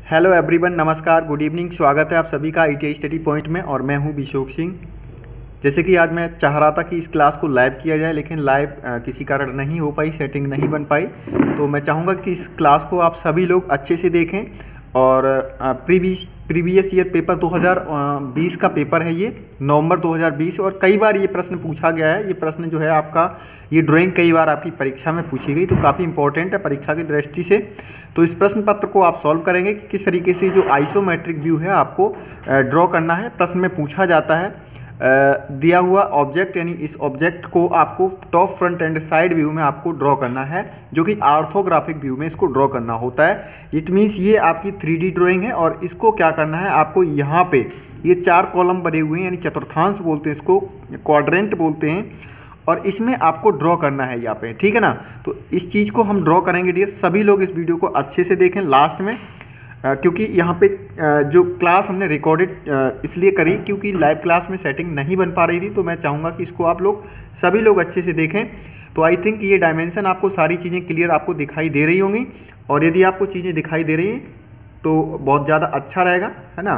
Hello everyone, नमस्कार, good evening. स्वागत है आप सभी का ITI स्टडी पॉइंट में और मैं हूं बिशोक सिंह। जैसे कि आज मैं चाह रहा था कि इस क्लास को लाइव किया जाए, लेकिन लाइव किसी कारण नहीं हो पाई, सेटिंग नहीं बन पाई। तो मैं चाहूँगा कि इस क्लास को आप सभी लोग अच्छे से देखें और प्रीवियस ईयर पेपर 2020 का पेपर है, ये नवंबर 2020। और कई बार ये प्रश्न पूछा गया है। ये प्रश्न जो है आपका, ये ड्राइंग कई बार आपकी परीक्षा में पूछी गई, तो काफ़ी इंपॉर्टेंट है परीक्षा की दृष्टि से। तो इस प्रश्न पत्र को आप सॉल्व करेंगे कि किस तरीके से जो आइसोमेट्रिक व्यू है आपको ड्रॉ करना है। प्रश्न में पूछा जाता है दिया हुआ ऑब्जेक्ट, यानी इस ऑब्जेक्ट को आपको top, front end side view में आपको ड्रॉ करना है, जो कि ऑर्थोग्राफिक व्यू में इसको ड्रॉ करना होता है। इट मीन्स ये आपकी 3D ड्राइंग है और इसको क्या करना है आपको, यहाँ पे ये 4 कॉलम बने हुए हैं, यानी चतुर्थांश बोलते हैं इसको, क्वाड्रेंट बोलते हैं, और इसमें आपको ड्रॉ करना है यहाँ पे, ठीक है ना। तो इस चीज़ को हम ड्रॉ करेंगे डियर। सभी लोग इस वीडियो को अच्छे से देखें लास्ट में, क्योंकि यहाँ पे जो क्लास हमने रिकॉर्डेड इसलिए करी क्योंकि लाइव क्लास में सेटिंग नहीं बन पा रही थी। तो मैं चाहूँगा कि इसको आप लोग सभी लोग अच्छे से देखें। तो आई थिंक ये डायमेंशन आपको सारी चीज़ें क्लियर आपको दिखाई दे रही होंगी, और यदि आपको चीज़ें दिखाई दे रही हैं तो बहुत ज़्यादा अच्छा रहेगा, है ना।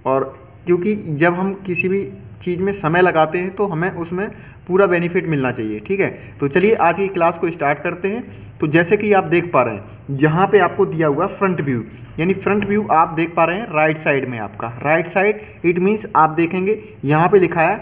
और क्योंकि जब हम किसी भी चीज़ में समय लगाते हैं तो हमें उसमें पूरा बेनिफिट मिलना चाहिए, ठीक है। तो चलिए आज की क्लास को स्टार्ट करते हैं। तो जैसे कि आप देख पा रहे हैं, जहाँ पे आपको दिया हुआ फ्रंट व्यू, यानी फ्रंट व्यू आप देख पा रहे हैं राइट साइड में, आपका राइट साइड। इट मीन्स आप देखेंगे यहाँ पे लिखा है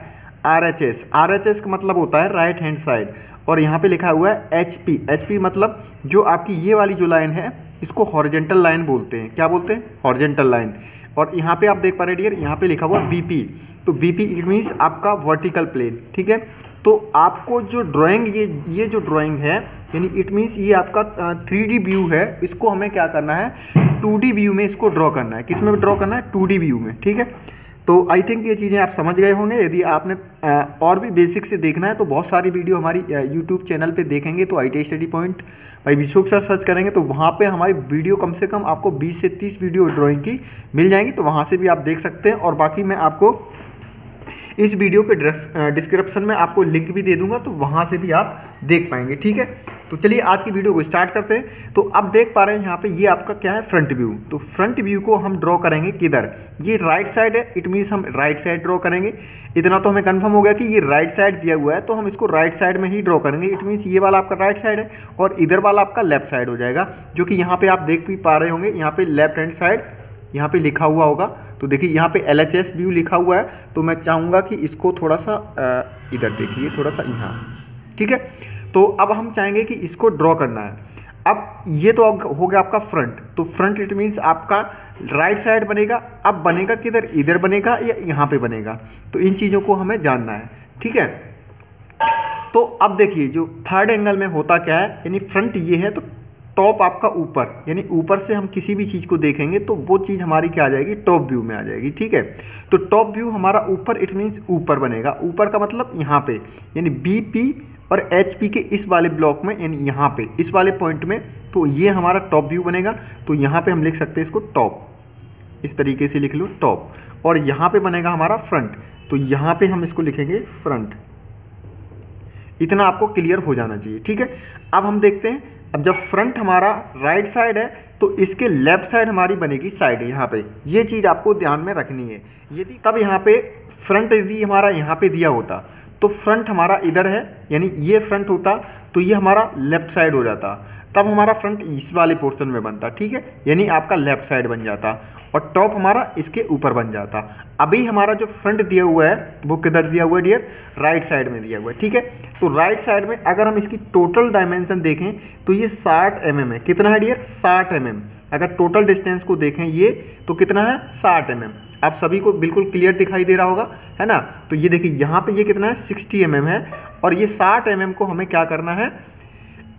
RHS। RHS का मतलब होता है राइट हैंड साइड, और यहाँ पे लिखा हुआ है HP। HP मतलब जो आपकी ये वाली जो लाइन है इसको हॉरिजेंटल लाइन बोलते हैं। क्या बोलते हैं? Horizontal line. और यहाँ पे आप देख पा रहे हैं डियर, यहाँ पे लिखा हुआ BP। तो BP इट मीन्स आपका वर्टिकल प्लेन, ठीक है। तो आपको जो ड्राइंग, ये जो ड्राइंग है, यानी इट मीन्स ये आपका 3D व्यू है, इसको हमें क्या करना है 2D व्यू में इसको ड्रॉ करना है। किस में ड्रॉ करना है? 2D व्यू में, ठीक है। तो आई थिंक ये चीज़ें आप समझ गए होंगे। यदि आपने और भी बेसिक से देखना है तो बहुत सारी वीडियो हमारी यूट्यूब चैनल पे देखेंगे, तो ITI स्टडी पॉइंट भाई बिशोक सर सर्च करेंगे तो वहाँ पे हमारी वीडियो कम से कम आपको 20 से 30 वीडियो ड्राइंग की मिल जाएंगी, तो वहाँ से भी आप देख सकते हैं। और बाकी मैं आपको इस वीडियो के डिस्क्रिप्शन में आपको लिंक भी दे दूंगा, तो वहाँ से भी आप देख पाएंगे, ठीक है। तो चलिए आज की वीडियो को स्टार्ट करते हैं। तो अब देख पा रहे हैं यहाँ पे ये आपका क्या है, फ्रंट व्यू। तो फ्रंट व्यू को हम ड्रॉ करेंगे किधर? ये राइट साइड है, इट मीन्स हम राइट साइड ड्रॉ करेंगे। इतना तो हमें कंफर्म हो गया कि ये राइट साइड दिया हुआ है, तो हम इसको राइट साइड में ही ड्रॉ करेंगे। इट मीन्स ये वाला आपका राइट साइड है और इधर वाला आपका लेफ्ट साइड हो जाएगा, जो कि यहाँ पे आप देख भी पा रहे होंगे। यहाँ पे लेफ्ट हैंड साइड यहाँ पे लिखा हुआ होगा, तो देखिए यहाँ पे LHS व्यू लिखा हुआ है। तो मैं चाहूँगा कि इसको थोड़ा सा इधर देखिए, थोड़ा सा यहाँ, ठीक है। तो अब हम चाहेंगे कि इसको ड्रॉ करना है। अब ये तो हो गया आपका फ्रंट। तो फ्रंट इट मीन्स आपका राइट साइड बनेगा। अब बनेगा किधर? इधर बनेगा या यहाँ पे बनेगा? तो इन चीज़ों को हमें जानना है, ठीक है। तो अब देखिए जो थर्ड एंगल में होता क्या है, यानी फ्रंट ये है तो टॉप आपका ऊपर, यानी ऊपर से हम किसी भी चीज़ को देखेंगे तो वो चीज़ हमारी क्या आ जाएगी, टॉप व्यू में आ जाएगी, ठीक है। तो टॉप व्यू हमारा ऊपर, इट मीन्स ऊपर बनेगा। ऊपर का मतलब यहाँ पे, यानी BP और HP के इस वाले ब्लॉक में, यानी यहाँ पे इस वाले पॉइंट में, तो ये हमारा टॉप व्यू बनेगा। तो यहाँ पे हम लिख सकते हैं इसको टॉप, इस तरीके से लिख लो टॉप। और यहाँ पे बनेगा हमारा फ्रंट, तो यहाँ पे हम इसको लिखेंगे फ्रंट। इतना आपको क्लियर हो जाना चाहिए, ठीक है। अब हम देखते हैं, अब जब फ्रंट हमारा राइट साइड है तो इसके लेफ्ट साइड हमारी बनेगी साइड, यहाँ पे ये चीज़ आपको ध्यान में रखनी है। यदि तब यहाँ पे फ्रंट यदि हमारा यहाँ पे दिया होता तो फ्रंट हमारा इधर है, यानी ये फ्रंट होता तो ये हमारा लेफ्ट साइड हो जाता, तब हमारा फ्रंट इस वाले पोर्शन में बनता, ठीक है, यानी आपका लेफ्ट साइड बन जाता और टॉप हमारा इसके ऊपर बन जाता। अभी हमारा जो फ्रंट दिया हुआ है वो किधर दिया हुआ है डियर? राइट साइड में दिया हुआ है, ठीक है। तो राइट साइड में अगर हम इसकी टोटल डायमेंशन देखें तो ये 60 mm है। कितना है डियर? 60 mm। अगर टोटल डिस्टेंस को देखें ये तो कितना है? 60 mm। आप सभी को बिल्कुल क्लियर दिखाई दे रहा होगा, है ना। तो ये देखिए यहाँ पे ये कितना है? 60 mm है, और ये 60 mm को हमें क्या करना है,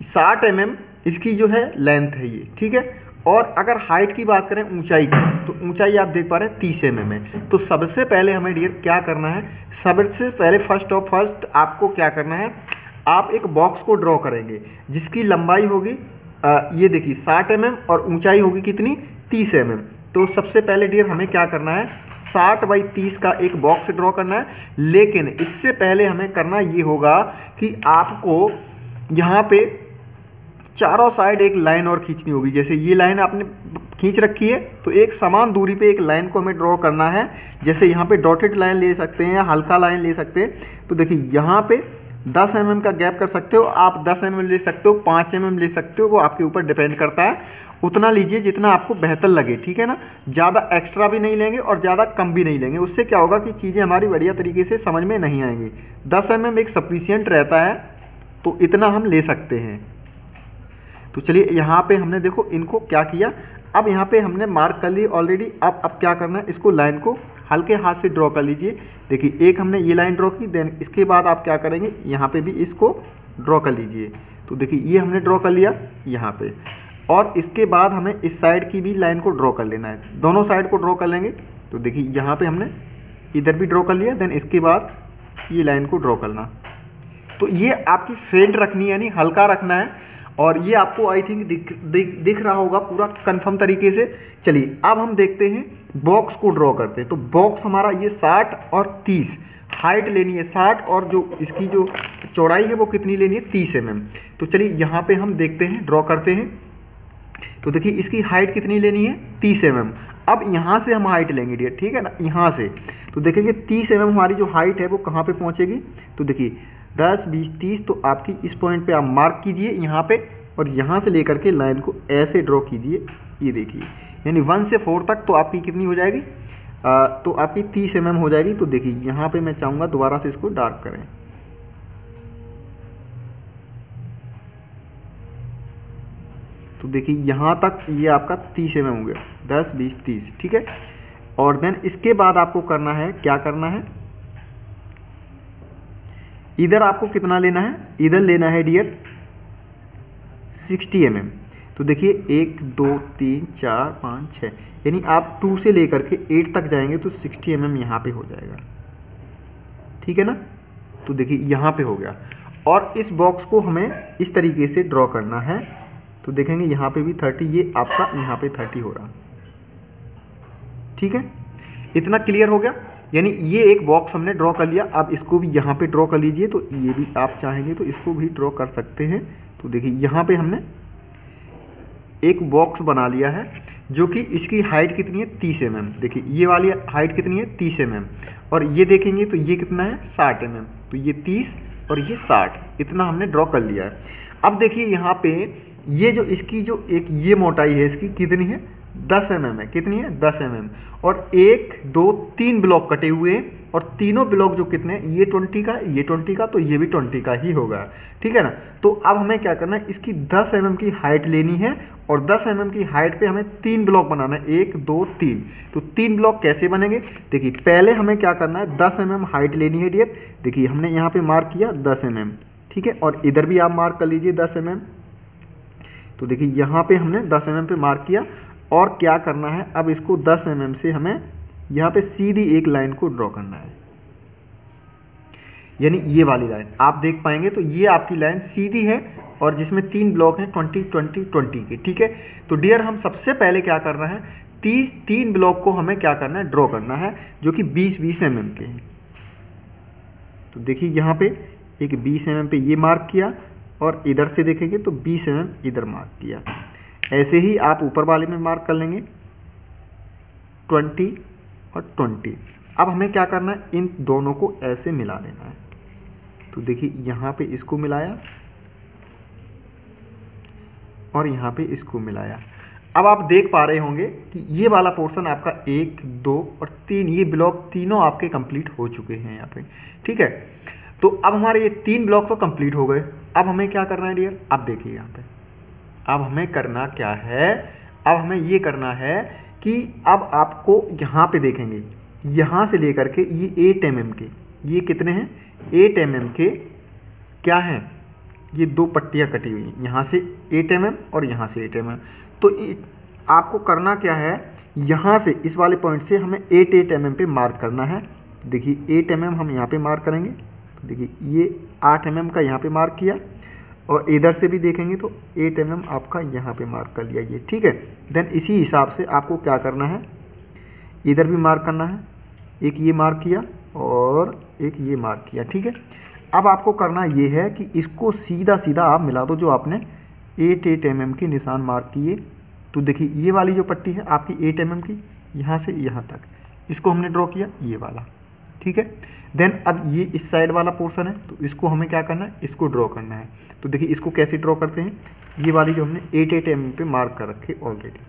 60 mm इसकी जो है लेंथ है ये, ठीक है। और अगर हाइट की बात करें, ऊंचाई की, तो ऊंचाई आप देख पा रहे हैं 30 mm है। तो सबसे पहले हमें डियर क्या करना है, सबसे पहले फर्स्ट ऑफ फर्स्ट आपको क्या करना है, आप एक बॉक्स को ड्रॉ करेंगे जिसकी लंबाई होगी ये देखिए 60 mm और ऊंचाई होगी कितनी? 30 mm। तो सबसे पहले डियर हमें क्या करना है, 60/30 का एक बॉक्स ड्रॉ करना है। लेकिन इससे पहले हमें करना ये होगा कि आपको यहाँ पे चारों साइड एक लाइन और खींचनी होगी। जैसे ये लाइन आपने खींच रखी है तो एक समान दूरी पे एक लाइन को हमें ड्रॉ करना है। जैसे यहाँ पे डॉटेड लाइन ले सकते हैं या हल्का लाइन ले सकते हैं। तो देखिए यहाँ पे 10 mm का गैप कर सकते हो आप, 10 mm ले सकते हो, 5 mm ले सकते हो, वो आपके ऊपर डिपेंड करता है। उतना लीजिए जितना आपको बेहतर लगे, ठीक है ना। ज़्यादा एक्स्ट्रा भी नहीं लेंगे और ज़्यादा कम भी नहीं लेंगे, उससे क्या होगा कि चीज़ें हमारी बढ़िया तरीके से समझ में नहीं आएंगी। 10 mm एक सफिशियंट रहता है, तो इतना हम ले सकते हैं। तो चलिए यहाँ पे हमने देखो इनको क्या किया, अब यहाँ पे हमने मार्क कर ली ऑलरेडी। अब क्या करना है, इसको लाइन को हल्के हाथ से ड्रॉ कर लीजिए। देखिए एक हमने ये लाइन ड्रॉ की, देन इसके बाद आप क्या करेंगे, यहाँ पे भी इसको ड्रॉ कर लीजिए। तो देखिए ये हमने ड्रॉ कर लिया यहाँ पे, और इसके बाद हमें इस साइड की भी लाइन को ड्रॉ कर लेना है। दोनों साइड को ड्रॉ कर लेंगे। तो देखिए यहाँ पे हमने इधर भी ड्रॉ कर लिया, देन इसके बाद ये लाइन को ड्रॉ करना। तो ये आपकी फेंट रखनी है, यानी हल्का रखना है। और ये आपको आई थिंक दिख रहा होगा पूरा कंफर्म तरीके से। चलिए अब हम देखते हैं बॉक्स को ड्रॉ करते हैं। तो बॉक्स हमारा ये 60 और 30 हाइट लेनी है, 60, और जो इसकी जो चौड़ाई है वो कितनी लेनी है, 30 mm। तो चलिए यहाँ पे हम देखते हैं, ड्रॉ करते हैं। तो देखिए इसकी हाइट कितनी लेनी है, 30 mm। अब यहाँ से हम हाइट लेंगे डियर, ठीक है ना, यहाँ से। तो देखेंगे 30 mm हमारी जो हाइट है वो कहाँ पे पहुँचेगी। तो देखिए 10, 20, 30, तो आपकी इस पॉइंट पे आप मार्क कीजिए यहाँ पे, और यहाँ से लेकर के लाइन को ऐसे ड्रॉ कीजिए। ये देखिए यानी 1 से 4 तक तो आपकी कितनी हो जाएगी, तो आपकी 30 mm हो जाएगी। तो देखिए यहाँ पे मैं चाहूँगा दोबारा से इसको डार्क करें। तो देखिए यहाँ तक ये आपका 30 mm हो गया, 10, 20, 30, ठीक है। और देन इसके बाद आपको करना है, क्या करना है, इधर आपको कितना लेना है, इधर लेना है डियर 60 mm। तो देखिए 1, 2, 3, 4, 5, 6, यानी आप 2 से लेकर के 8 तक जाएंगे तो 60 mm यहाँ पे हो जाएगा, ठीक है ना। तो देखिए यहाँ पे हो गया। और इस बॉक्स को हमें इस तरीके से ड्रॉ करना है। तो देखेंगे यहाँ पे भी 30, ये आपका यहाँ पे 30 हो रहा, ठीक है। इतना क्लियर हो गया, यानी ये एक बॉक्स हमने ड्रॉ कर लिया। अब इसको भी यहाँ पे ड्रॉ कर लीजिए। तो ये भी आप चाहेंगे तो इसको भी ड्रॉ कर सकते हैं। तो देखिए यहाँ पे हमने एक बॉक्स बना लिया है, जो कि इसकी हाइट कितनी है, 30 mm। देखिए ये वाली हाइट कितनी है, 30 mm, और ये देखेंगे तो ये कितना है, 60 mm। तो ये 30 और ये 60, इतना हमने ड्रॉ कर लिया है। अब देखिए यहाँ पे ये जो इसकी जो एक ये मोटाई है इसकी कितनी है, 10 mm है। कितनी है, 10 mm। और 1, 2, 3 ब्लॉक कटे हुए हैं, और तीनों ब्लॉक जो कितने हैं, ये 20 का, ये 20 का, तो ये भी 20 का ही होगा, ठीक है ना। तो अब हमें क्या करना है, इसकी 10 mm की हाइट लेनी है, और 10 mm की हाइट पे हमें 3 ब्लॉक बनाना है, 1, 2, 3। तो 3 ब्लॉक कैसे बनेंगे, देखिए पहले हमें क्या करना है, 10 mm हाइट लेनी है डियर। देखिए हमने यहाँ पे मार्क किया 10 mm, ठीक है, और इधर भी आप मार्क कर लीजिए 10 mm। तो देखिए यहाँ पे हमने 10 mm पे मार्क किया, और क्या करना है, अब इसको 10 mm से हमें यहाँ पे सीधी एक लाइन को ड्रॉ करना है, यानी ये वाली लाइन आप देख पाएंगे। तो ये आपकी लाइन सीधी है, और जिसमें 3 ब्लॉक हैं 20, 20, 20 के, ठीक है। तो डियर हम सबसे पहले क्या करना है, 3 ब्लॉक को हमें क्या करना है, ड्रॉ करना है, जो कि 20-20 mm के हैं। तो देखिए यहाँ पे एक 20 mm पे ये मार्क किया, और इधर से देखेंगे तो 20 mm इधर मार्क किया। ऐसे ही आप ऊपर वाले में मार्क कर लेंगे 20 और 20। अब हमें क्या करना है, इन दोनों को ऐसे मिला देना है। तो देखिए यहाँ पे इसको मिलाया, और यहाँ पे इसको मिलाया। अब आप देख पा रहे होंगे कि ये वाला पोर्शन आपका 1, 2 और 3, ये ब्लॉक तीनों आपके कंप्लीट हो चुके हैं यहाँ पे, ठीक है। तो अब हमारे ये 3 ब्लॉक तो कंप्लीट हो गए। अब हमें क्या करना है डियर, अब देखिए यहाँ पे अब हमें करना क्या है, अब हमें ये करना है कि अब आपको यहाँ पे देखेंगे, यहाँ से लेकर के ये 8 mm के, ये कितने हैं, 8 mm के क्या हैं, ये 2 पट्टियाँ कटी हुई हैं, यहाँ से 8 mm और यहाँ से 8 mm। तो आपको करना क्या है, यहाँ से इस वाले पॉइंट से हमें 8 mm पे मार्क करना है। देखिए 8 mm हम यहाँ पे मार्क करेंगे। तो देखिए ये 8 mm का यहाँ पे मार्क किया, और इधर से भी देखेंगे तो 8 mm आपका यहाँ पे मार्क कर लिया ये, ठीक है। देन इसी हिसाब से आपको क्या करना है, इधर भी मार्क करना है, एक ये मार्क किया और एक ये मार्क किया, ठीक है। अब आपको करना ये है कि इसको सीधा सीधा आप मिला दो, जो आपने 8 mm के निशान मार्क किए। तो देखिए ये वाली जो पट्टी है आपकी 8 mm की, यहाँ से यहाँ तक, इसको हमने ड्रॉ किया ये वाला, ठीक है। देन अब ये इस साइड वाला पोर्शन है, तो इसको हमें क्या करना है, इसको ड्रॉ करना है। तो देखिए इसको कैसे ड्रॉ करते हैं, ये वाली जो हमने 8 mm पे मार्क कर रखे ऑलरेडी,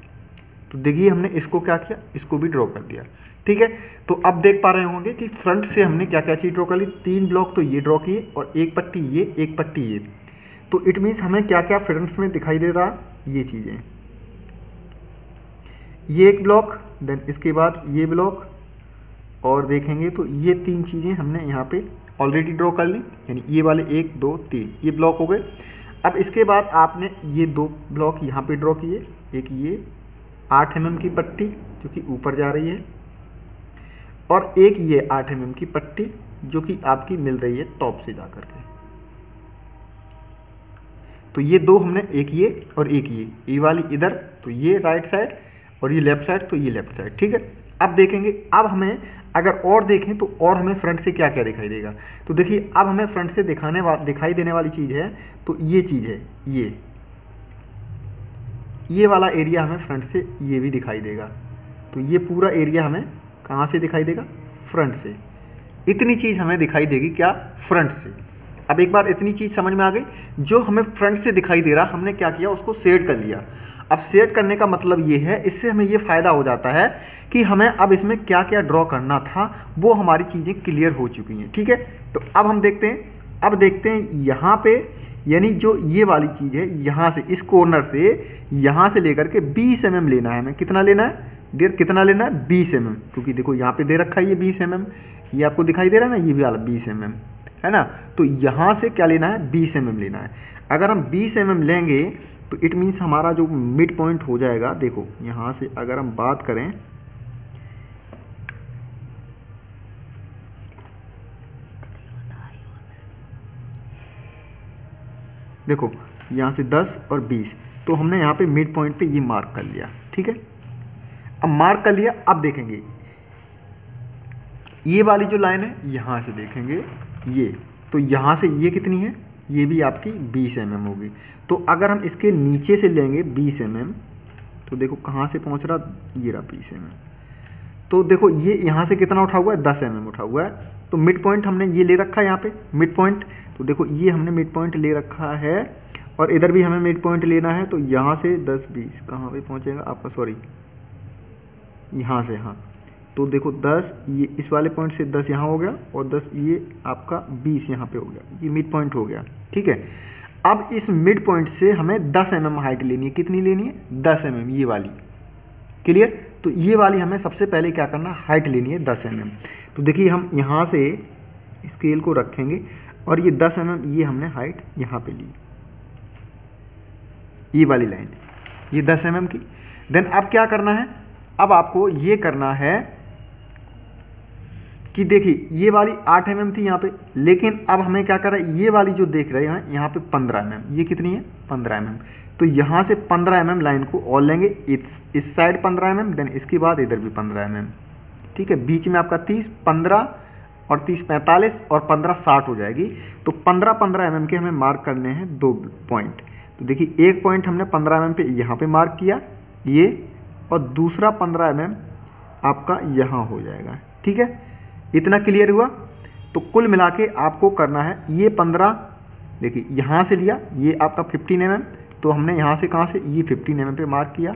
तो देखिए हमने इसको क्या किया, इसको भी ड्रॉ कर दिया, ठीक है। तो अब देख पा रहे होंगे कि फ्रंट से हमने क्या क्या चीज़ ड्रॉ कर ली, 3 ब्लॉक तो ये ड्रॉ किए और एक पट्टी ये, एक पट्टी ये। तो इट मीन्स हमें क्या क्या फ्रंट्स में दिखाई दे रहा, ये चीज़ें, ये एक ब्लॉक, देन इसके बाद ये ब्लॉक, और देखेंगे तो ये 3 चीज़ें हमने यहाँ पे ऑलरेडी ड्रॉ कर ली, यानी ये वाले 1 2 3 ये ब्लॉक हो गए। अब इसके बाद आपने ये 2 ब्लॉक यहाँ पे ड्रॉ किए, एक ये 8 mm की पट्टी जो कि ऊपर जा रही है, और एक ये 8 mm की पट्टी जो कि आपकी मिल रही है टॉप से जा कर के। तो ये 2 हमने, एक ये और एक ये वाली इधर, तो ये राइट साइड और ये लेफ्ट साइड, तो ये लेफ्ट साइड, ठीक है। अब देखेंगे, अब हमें अगर और देखें तो और हमें फ्रंट से क्या क्या दिखाई देगा। तो देखिए अब हमें फ्रंट से दिखाई देने वाली चीज़ है, तो ये चीज़ है, ये वाला एरिया हमें फ्रंट से ये भी दिखाई देगा। तो ये पूरा एरिया हमें कहाँ से दिखाई देगा, फ्रंट से। इतनी चीज़ हमें दिखाई देगी क्या, फ्रंट से। अब एक बार इतनी चीज़ समझ में आ गई, जो हमें फ्रंट से दिखाई दे रहा, हमने क्या किया, उसको सेट कर लिया। अब सेट करने का मतलब ये है, इससे हमें ये फ़ायदा हो जाता है कि हमें अब इसमें क्या क्या ड्रॉ करना था वो हमारी चीज़ें क्लियर हो चुकी हैं, ठीक है। तो अब हम देखते हैं, अब देखते हैं यहाँ पे, यानी जो ये वाली चीज़ है, यहाँ से इस कॉर्नर से यहाँ से लेकर के 20 mm लेना है हमें। कितना लेना है डियर, कितना लेना है, 20 mm, क्योंकि देखो यहाँ पे दे रखा है ये 20 mm, ये आपको दिखाई दे रहा है ना, ये भी वाला 20 mm है ना। तो यहाँ से क्या लेना है, 20 mm लेना है। अगर हम 20 mm लेंगे तो इट मीन्स हमारा जो मिड पॉइंट हो जाएगा, देखो यहाँ से अगर हम बात करें, देखो यहाँ से 10 और 20, तो हमने यहाँ पे मिड पॉइंट पे ये मार्क कर लिया, ठीक है। अब मार्क कर लिया, अब देखेंगे ये वाली जो लाइन है, यहाँ से देखेंगे ये, तो यहाँ से ये कितनी है, ये भी आपकी 20 mm होगी। तो अगर हम इसके नीचे से लेंगे 20 mm, तो देखो कहाँ से पहुँच रहा, ये रहा 20 mm। तो देखो ये यहाँ से कितना उठा हुआ है, 10 mm उठा हुआ है। तो मिड पॉइंट हमने ये ले रखा है यहाँ पे मिड पॉइंट, तो देखो ये हमने मिड पॉइंट ले रखा है, और इधर भी हमें मिड पॉइंट लेना है। तो यहाँ से 10 20 कहाँ पे पहुँचेगा आपका, सॉरी यहाँ से, हाँ। तो देखो 10, ये इस वाले पॉइंट से 10 यहाँ हो गया, और 10 ये आपका 20 यहाँ पे हो गया, ये मिड पॉइंट हो गया, ठीक है। अब इस मिड पॉइंट से हमें 10 mm हाइट लेनी है। कितनी लेनी है, 10 mm, ये वाली, क्लियर। तो ये वाली हमें सबसे पहले क्या करना, हाइट लेनी है 10 mm। तो देखिए हम यहाँ से स्केल को रखेंगे, और ये 10 mm ये हमने हाइट यहाँ पे ली, ये वाली लाइन, ये 10 mm की। देन अब क्या करना है, अब आपको ये करना है कि देखिए ये वाली 8 mm थी यहाँ पे, लेकिन अब हमें क्या कर रहा है, ये वाली जो देख रहे हैं यहाँ पे 15 mm, ये कितनी है, 15 mm। तो यहाँ से 15 mm लाइन को और लेंगे, इस साइड 15 mm, देन इसके बाद इधर भी 15 mm, ठीक है। बीच में आपका 30, 15 और 30 45 और 15 60 हो जाएगी। तो 15 mm के हमें मार्क करने हैं 2 पॉइंट। तो देखिए एक पॉइंट हमने 15 mm पे यहाँ पे मार्क किया, ये, और दूसरा 15 mm आपका यहाँ हो जाएगा, ठीक है। इतना क्लियर हुआ। तो कुल मिला के आपको करना है, ये 15, देखिए यहाँ से लिया, ये आपका 15 mm, तो हमने यहाँ से कहाँ से, ये 15 mm पे मार्क किया।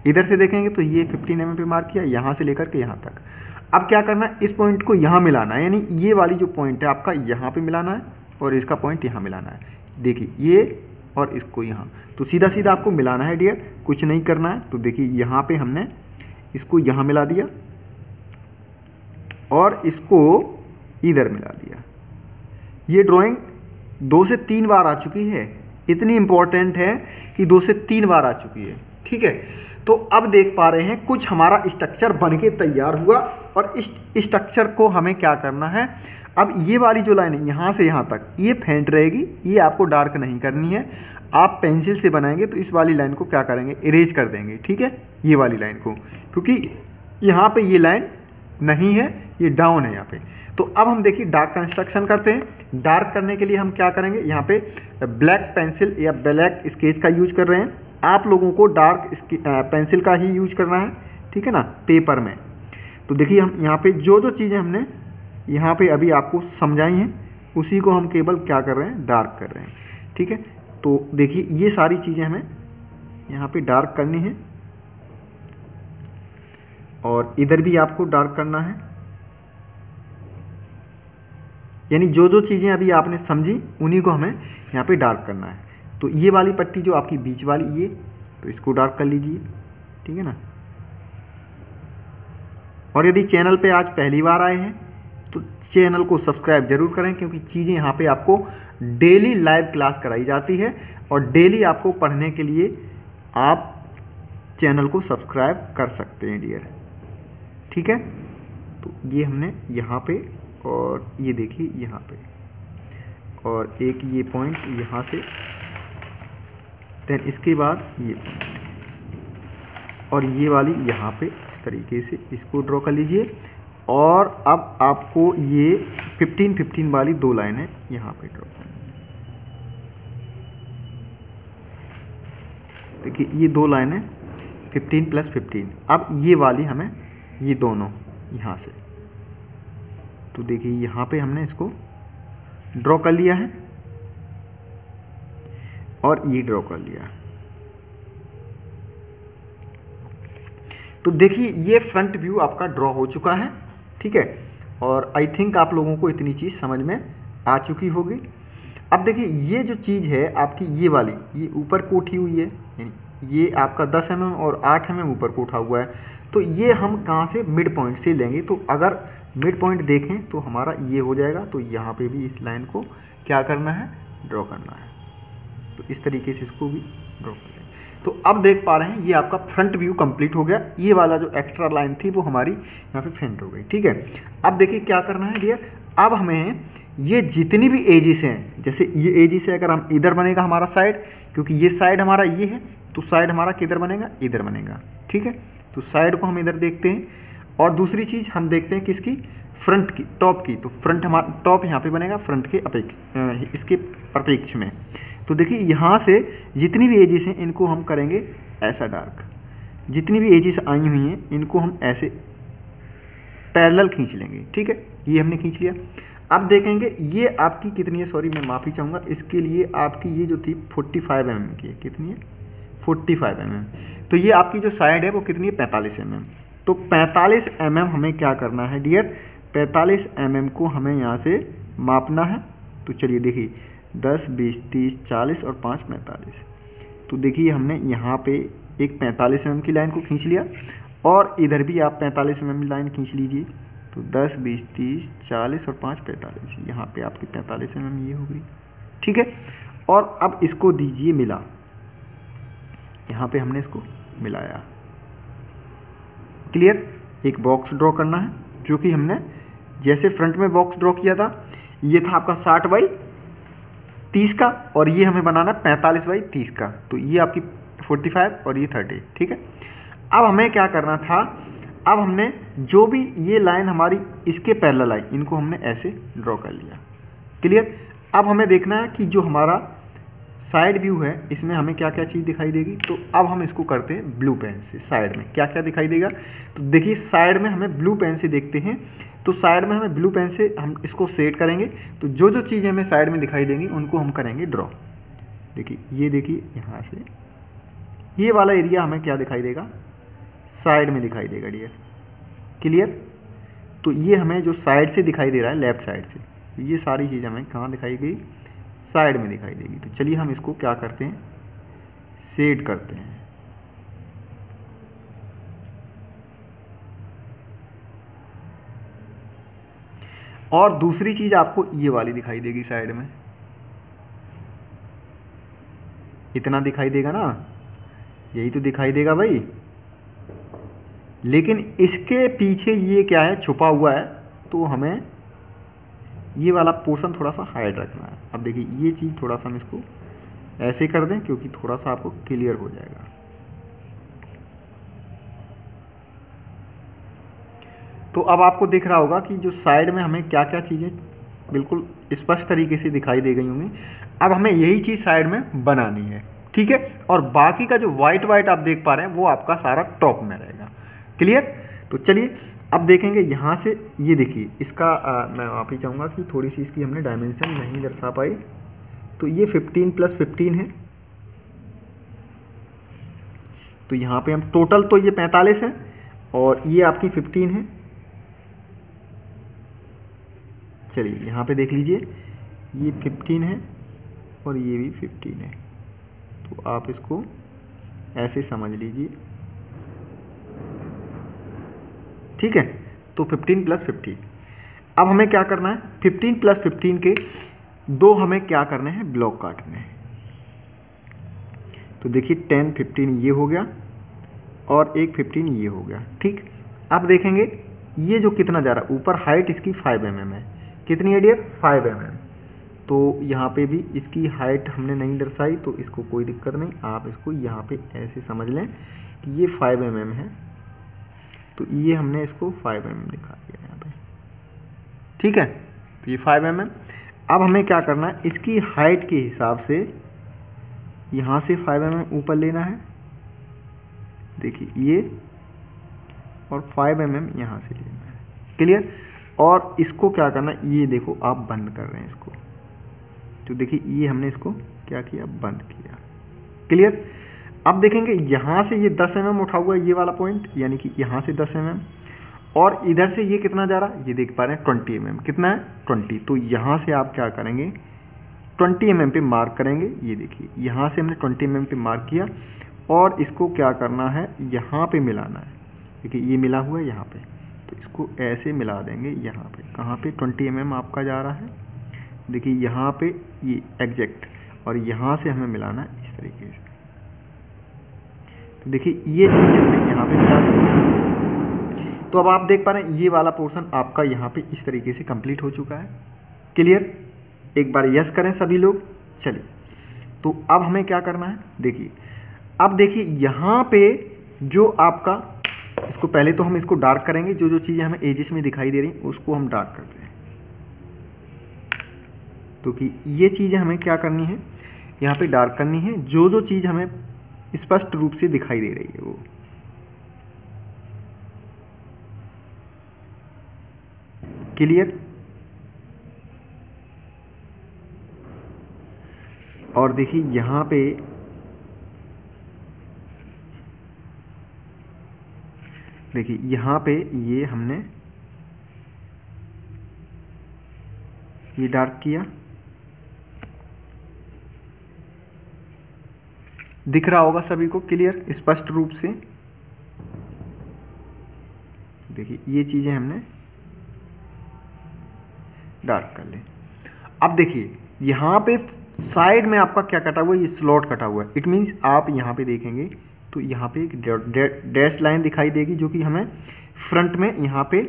इधर से देखेंगे तो ये 15 mm पे मार्क किया, यहाँ से लेकर के यहाँ तक। अब क्या करना है, इस पॉइंट को यहाँ मिलाना है, यानी ये वाली जो पॉइंट है आपका यहाँ पे मिलाना है, और इसका पॉइंट यहाँ मिलाना है। देखिए ये और इसको यहाँ, तो सीधा सीधा आपको मिलाना है डियर, कुछ नहीं करना है। तो देखिए यहाँ पे हमने इसको यहाँ मिला दिया, और इसको इधर मिला दिया। ये ड्राइंग 2 से 3 बार आ चुकी है, इतनी इंपॉर्टेंट है कि 2 से 3 बार आ चुकी है, ठीक है। तो अब देख पा रहे हैं कुछ हमारा स्ट्रक्चर बन के तैयार हुआ, और इस स्ट्रक्चर को हमें क्या करना है, अब ये वाली जो लाइन है यहाँ से यहाँ तक ये फेंट रहेगी, ये आपको डार्क नहीं करनी है। आप पेंसिल से बनाएंगे तो इस वाली लाइन को क्या करेंगे, इरेज कर देंगे, ठीक है, ये वाली लाइन को, क्योंकि यहाँ पे ये लाइन नहीं है, ये डाउन है यहाँ पे। तो अब हम देखिए डार्क कंस्ट्रक्शन करते हैं। डार्क करने के लिए हम क्या करेंगे, यहाँ पे ब्लैक पेंसिल या ब्लैक स्केच का यूज कर रहे हैं। आप लोगों को डार्क पेंसिल का ही यूज करना है, ठीक है ना, पेपर में। तो देखिए हम यहाँ पे जो जो चीज़ें हमने यहाँ पे अभी आपको समझाई हैं, उसी को हम केवल क्या कर रहे हैं, डार्क कर रहे हैं, ठीक है। तो देखिए ये सारी चीज़ें हमें यहाँ पे डार्क करनी है, और इधर भी आपको डार्क करना है। यानी जो जो चीज़ें अभी आपने समझी उन्हीं को हमें यहाँ पे डार्क करना है। तो ये वाली पट्टी जो आपकी बीच वाली, ये तो इसको डार्क कर लीजिए, ठीक है ना। और यदि चैनल पे आज पहली बार आए हैं तो चैनल को सब्सक्राइब जरूर करें, क्योंकि चीज़ें यहाँ पे आपको डेली लाइव क्लास कराई जाती है, और डेली आपको पढ़ने के लिए आप चैनल को सब्सक्राइब कर सकते हैं डियर, ठीक है। तो ये हमने यहाँ पे, और ये देखिए यहाँ पे, और एक ये पॉइंट यहाँ से, देन इसके बाद ये पॉइंट, और ये वाली यहाँ पे इस तरीके से इसको ड्रॉ कर लीजिए। और अब आपको ये 15-15 वाली 2 लाइनें यहाँ पे ड्रॉ करनी है। देखिए ये 2 लाइनें 15 + 15। अब ये वाली हमें, ये दोनों यहाँ से, तो देखिए यहाँ पे हमने इसको ड्रॉ कर लिया है, और ये ड्रॉ कर लिया। तो देखिए ये फ्रंट व्यू आपका ड्रॉ हो चुका है, ठीक है। और आई थिंक आप लोगों को इतनी चीज़ समझ में आ चुकी होगी। अब देखिए ये जो चीज़ है आपकी, ये वाली, ये ऊपर को उठी हुई है, यानी ये आपका 10 mm और 8 mm ऊपर को उठा हुआ है। तो ये हम कहाँ से, मिड पॉइंट से लेंगे। तो अगर मिड पॉइंट देखें तो हमारा ये हो जाएगा। तो यहाँ पे भी इस लाइन को क्या करना है, ड्रॉ करना है। तो इस तरीके से इसको भी ड्रॉ कर लें। तो अब देख पा रहे हैं ये आपका फ्रंट व्यू कंप्लीट हो गया। ये वाला जो एक्स्ट्रा लाइन थी वो हमारी यहाँ पे फेंट हो गई, ठीक है। अब देखिए क्या करना है डियर, अब हमें ये जितनी भी एजिस हैं, जैसे ये एजिस है, अगर हम इधर बनेगा हमारा साइड, क्योंकि ये साइड हमारा ये है, तो साइड हमारा किधर बनेगा, इधर बनेगा, ठीक है। तो साइड को हम इधर देखते हैं। और दूसरी चीज़ हम देखते हैं किसकी, फ्रंट की, टॉप की। तो फ्रंट हमारा, टॉप यहाँ पे बनेगा फ्रंट के अपेक्ष, इसके अपेक्ष में। तो देखिए यहाँ से जितनी भी एजेस हैं इनको हम करेंगे ऐसा डार्क। जितनी भी एजेस आई हुई हैं इनको हम ऐसे पैरेलल खींच लेंगे, ठीक है। ये हमने खींच लिया। अब देखेंगे ये आपकी कितनी है, सॉरी मैं माफ़ी चाहूँगा, इसके लिए आपकी ये जो थी 45 mm की है। कितनी है, 45 mm। तो ये आपकी जो साइड है वो कितनी है, 45 mm। तो 45 mm हमें क्या करना है डियर, 45 mm को हमें यहाँ से मापना है। तो चलिए देखिए 10, 20, 30, 40 और 5, 45। तो देखिए हमने यहाँ पे एक 45 mm की लाइन को खींच लिया, और इधर भी आप 45 mm लाइन खींच लीजिए। तो 10, 20, 30, 40 और 5, 45। यहाँ पे आपकी 45 mm ये हो गई, ठीक है। और अब इसको दीजिए मिला, यहाँ पे हमने इसको मिलाया, क्लियर। एक बॉक्स ड्रॉ करना है, जो कि हमने जैसे फ्रंट में बॉक्स ड्रॉ किया था, ये था आपका 60/30 का, और ये हमें बनाना 45/30 का। तो ये आपकी 45 और ये 30, ठीक है। अब हमें क्या करना था, अब हमने जो भी ये लाइन हमारी इसके पैरेलल आई, इनको हमने ऐसे ड्रॉ कर लिया, क्लियर। अब हमें देखना है कि जो हमारा साइड व्यू है इसमें हमें क्या क्या चीज़ दिखाई देगी। तो अब हम इसको करते हैं ब्लू पेन से। साइड में क्या क्या दिखाई देगा, तो देखिए साइड में हमें ब्लू पेन से देखते हैं। तो साइड में हमें ब्लू पेन से हम इसको सेट करेंगे। तो जो जो चीज़ें हमें साइड में दिखाई देंगी उनको हम करेंगे ड्रॉ। देखिए ये देखिए यहाँ से ये वाला एरिया हमें क्या दिखाई देगा, साइड में दिखाई देगा डियर, क्लियर। तो ये हमें जो साइड से दिखाई दे रहा है, लेफ़्ट साइड से, ये सारी चीज़ हमें कहाँ दिखाई गई, साइड में दिखाई देगी। तो चलिए हम इसको क्या करते हैं, सेट करते हैं। और दूसरी चीज़ आपको ये वाली दिखाई देगी साइड में, इतना दिखाई देगा ना, यही तो दिखाई देगा भाई। लेकिन इसके पीछे ये क्या है, छुपा हुआ है। तो हमें ये वाला पोर्शन थोड़ा सा हाइड रखना है। अब देखिए ये चीज़ थोड़ा सा हम इसको ऐसे कर दें, क्योंकि थोड़ा सा आपको क्लियर हो जाएगा। तो अब आपको दिख रहा होगा कि जो साइड में हमें क्या क्या चीज़ें बिल्कुल स्पष्ट तरीके से दिखाई दे गई होंगी। अब हमें यही चीज़ साइड में बनानी है, ठीक है। और बाकी का जो वाइट वाइट आप देख पा रहे हैं वो आपका सारा टॉप में रहेगा। क्लियर? तो चलिए अब देखेंगे यहाँ से। ये देखिए इसका मैं वापस चाहूँगा कि थोड़ी सी इसकी हमने डायमेंशन नहीं दर्शा पाई। तो ये 15 + 15 है, तो यहाँ पे हम टोटल तो ये 45 है और ये आपकी 15 है। चलिए यहाँ पे देख लीजिए, ये 15 है और ये भी 15 है। तो आप इसको ऐसे समझ लीजिए, ठीक है। तो 15 + 15। अब हमें क्या करना है, 15 + 15 के दो हमें क्या करने हैं, ब्लॉक काटने हैं। तो देखिए 10 15 ये हो गया और एक 15 ये हो गया, ठीक। अब देखेंगे ये जो कितना जा रहा है, ऊपर हाइट इसकी 5 mm है। कितनी है डियर? 5 mm। तो यहाँ पे भी इसकी हाइट हमने नहीं दर्शाई, तो इसको कोई दिक्कत नहीं। आप इसको यहाँ पे ऐसे समझ लें कि ये 5 mm है, तो ये हमने इसको 5 mm दिखा दिया यहाँ पे, ठीक है। तो ये 5 mm। अब हमें क्या करना है, इसकी हाइट के हिसाब से यहाँ से 5 mm ऊपर लेना है, देखिए ये, और 5 mm यहाँ से लेना है। क्लियर? और इसको क्या करना है, ये देखो आप बंद कर रहे हैं इसको, तो देखिए ये हमने इसको क्या किया, बंद किया। क्लियर? अब देखेंगे यहाँ से ये 10 mm उठा हुआ है, ये वाला पॉइंट, यानी कि यहाँ से 10 mm, और इधर से ये कितना जा रहा है, ये देख पा रहे हैं 20 mm। कितना है? 20। तो यहाँ से आप क्या करेंगे, 20 mm पे मार्क करेंगे। ये देखिए यहाँ से हमने 20 mm पे मार्क किया और इसको क्या करना है, यहाँ पे मिलाना है। देखिए ये मिला हुआ है यहाँ पे, तो इसको ऐसे मिला देंगे यहाँ पे। कहाँ पे? 20 mm आपका जा रहा है, देखिए यहाँ पे ये एग्जैक्ट, और यहाँ से हमें मिलाना है इस तरीके से। तो देखिए ये चीज़ हमने यहाँ पे मिला दी। तो अब आप देख पा रहे हैं ये वाला पोर्शन आपका यहाँ पे इस तरीके से कंप्लीट हो चुका है। क्लियर? एक बार यस करें सभी लोग। चलिए, तो अब हमें क्या करना है, देखिए अब देखिए यहाँ पे जो आपका, इसको पहले तो हम इसको डार्क करेंगे। जो जो चीज़ें हमें एजिस में दिखाई दे रही उसको हम डार्क करते हैं। तो कि ये चीज़ें हमें क्या करनी है, यहाँ पे डार्क करनी है। जो जो चीज़ हमें स्पष्ट रूप से दिखाई दे रही है वो। क्लियर? और देखिए यहाँ पे देखिए यहाँ पे ये हमने ये डार्क किया, दिख रहा होगा सभी को क्लियर स्पष्ट रूप से। देखिए ये चीज़ें हमने डार्क कर ले। अब देखिए यहाँ पे साइड में आपका क्या कटा हुआ है, ये स्लॉट कटा हुआ है। इट मीन्स आप यहाँ पे देखेंगे तो यहाँ पे एक डैश लाइन दिखाई देगी, जो कि हमें फ्रंट में यहाँ पे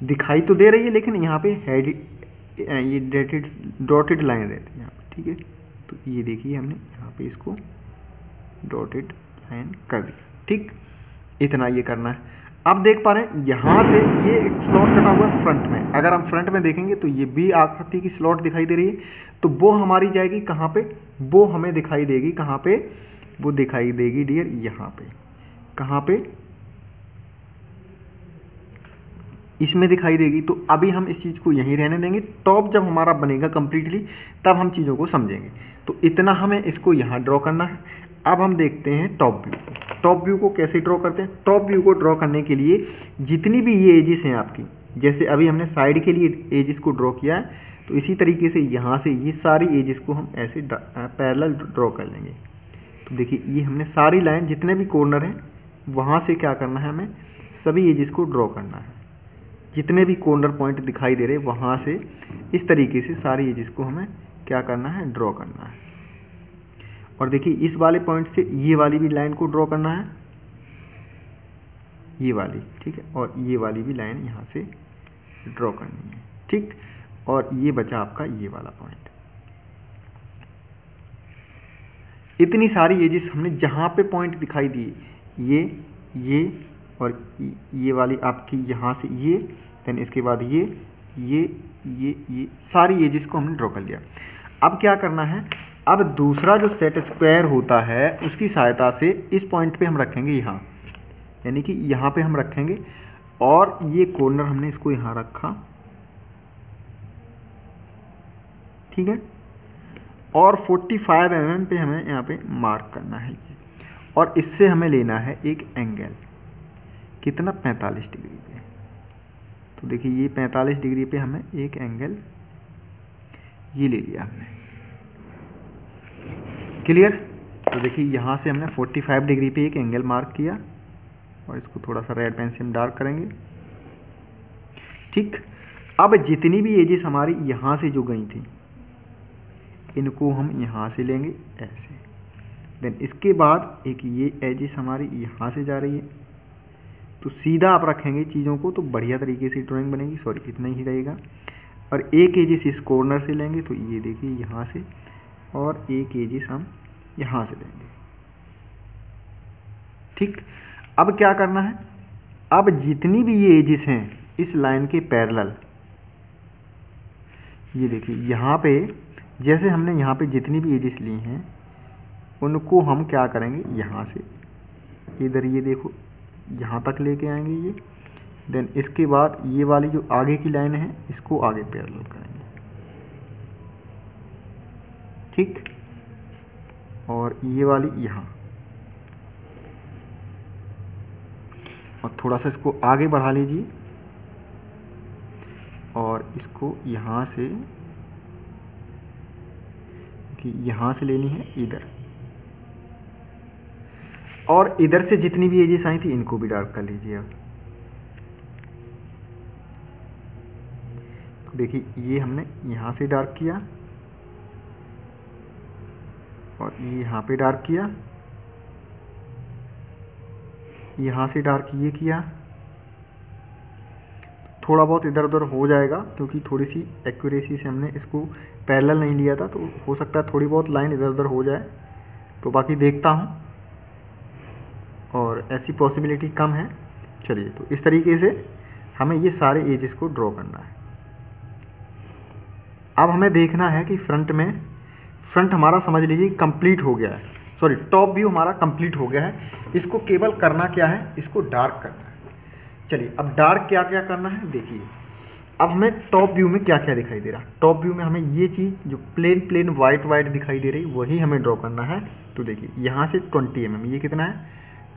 दिखाई तो दे रही है, लेकिन यहाँ पे हेड ये डॉटेड लाइन रहती है यहाँ पे, ठीक है। तो ये देखिए हमने यहाँ पे इसको डॉटेड लाइन कर दिया, ठीक। इतना ये करना है। अब देख पा रहे हैं यहाँ से ये एक स्लॉट कटा हुआ है फ्रंट में। अगर हम फ्रंट में देखेंगे तो ये बी आकृति की स्लॉट दिखाई दे रही है, तो वो हमारी जाएगी कहाँ पे, वो हमें दिखाई देगी कहाँ पे, वो दिखाई देगी डियर यहाँ पे। कहाँ पे? इसमें दिखाई देगी। तो अभी हम इस चीज़ को यहीं रहने देंगे। टॉप जब हमारा बनेगा कंप्लीटली तब हम चीज़ों को समझेंगे। तो इतना हमें इसको यहाँ ड्रॉ करना है। अब हम देखते हैं टॉप व्यू को। टॉप व्यू को कैसे ड्रॉ करते हैं? टॉप व्यू को ड्रॉ करने के लिए जितनी भी ये एजेस हैं आपकी, जैसे अभी हमने साइड के लिए एजेस को ड्रॉ किया है, तो इसी तरीके से यहाँ से ये सारी एजेस को हम ऐसे पैरेलल ड्रॉ कर लेंगे। तो देखिए ये हमने सारी लाइन, जितने भी कॉर्नर हैं वहाँ से क्या करना है, हमें सभी एजेस को ड्रॉ करना है। जितने भी कॉर्नर पॉइंट दिखाई दे रहे हैं वहाँ से इस तरीके से सारी एजेस को हमें क्या करना है, ड्रॉ करना है। और देखिए इस वाले पॉइंट से ये वाली भी लाइन को ड्रॉ करना है, ये वाली, ठीक है। और ये वाली भी लाइन यहाँ से ड्रॉ करनी है, ठीक। और ये बचा आपका ये वाला पॉइंट। इतनी सारी एजेस हमने जहाँ पे पॉइंट दिखाई दिए, ये और ये वाली आपकी यहाँ से ये, देन इसके बाद ये सारी एजेस को हमने ड्रॉ कर लिया। अब क्या करना है, अब दूसरा जो सेट स्क्वायर होता है उसकी सहायता से इस पॉइंट पे हम रखेंगे यहाँ, यानी कि यहाँ पे हम रखेंगे और ये कॉर्नर हमने इसको यहाँ रखा, ठीक है। और 45 mm पे हमें यहाँ पे मार्क करना है ये, और इससे हमें लेना है एक एंगल, कितना 45 डिग्री पे। तो देखिए ये 45 डिग्री पे हमें एक एंगल ये ले लिया हमने, क्लियर। तो देखिए यहाँ से हमने 45 डिग्री पे एक एंगल मार्क किया और इसको थोड़ा सा रेड पेन से हम डार्क करेंगे, ठीक। अब जितनी भी एजेस हमारी यहाँ से जो गई थी इनको हम यहाँ से लेंगे ऐसे, देन इसके बाद एक ये एजेस हमारी यहाँ से जा रही है, तो सीधा आप रखेंगे चीज़ों को तो बढ़िया तरीके से ड्राइंग बनेगी। सॉरी, इतना ही रहेगा। और एक एजेस इस कॉर्नर से लेंगे, तो ये देखिए यहाँ से, और एक एजेस हम यहाँ से लेंगे, ठीक। अब क्या करना है, अब जितनी भी ये एजेस हैं इस लाइन के पैरेलल, ये देखिए यहाँ पे जैसे हमने यहाँ पे जितनी भी एजेस ली हैं उनको हम क्या करेंगे, यहाँ से इधर ये देखो यहाँ तक लेके आएंगे ये, देन इसके बाद ये वाली जो आगे की लाइन है इसको आगे पैरेलल करेंगे, ठीक। और ये वाली यहाँ, और थोड़ा सा इसको आगे बढ़ा लीजिए और इसको यहाँ से, कि यहाँ से लेनी है इधर, और इधर से जितनी भी एजेस आई थी इनको भी डार्क कर लीजिए। अब तो देखिए ये हमने यहाँ से डार्क किया और ये यहाँ पे डार्क किया, यहाँ से डार्क ये किया, थोड़ा बहुत इधर उधर हो जाएगा क्योंकि थोड़ी सी एक्यूरेसी से हमने इसको पैरेलल नहीं लिया था, तो हो सकता है थोड़ी बहुत लाइन इधर उधर हो जाए, तो बाकी देखता हूँ, और ऐसी पॉसिबिलिटी कम है। चलिए, तो इस तरीके से हमें ये सारे एजेस को ड्रॉ करना है। अब हमें देखना है कि फ्रंट हमारा समझ लीजिए कंप्लीट हो गया है, सॉरी टॉप व्यू हमारा कंप्लीट हो गया है। इसको केवल करना क्या है, इसको डार्क करना है। चलिए, अब डार्क क्या क्या करना है देखिए। अब हमें टॉप व्यू में क्या क्या दिखाई दे रहा है, टॉप व्यू में हमें ये चीज़ जो प्लेन वाइट दिखाई दे रही वही हमें ड्रॉ करना है। तो देखिए यहाँ से 20 mm, ये कितना है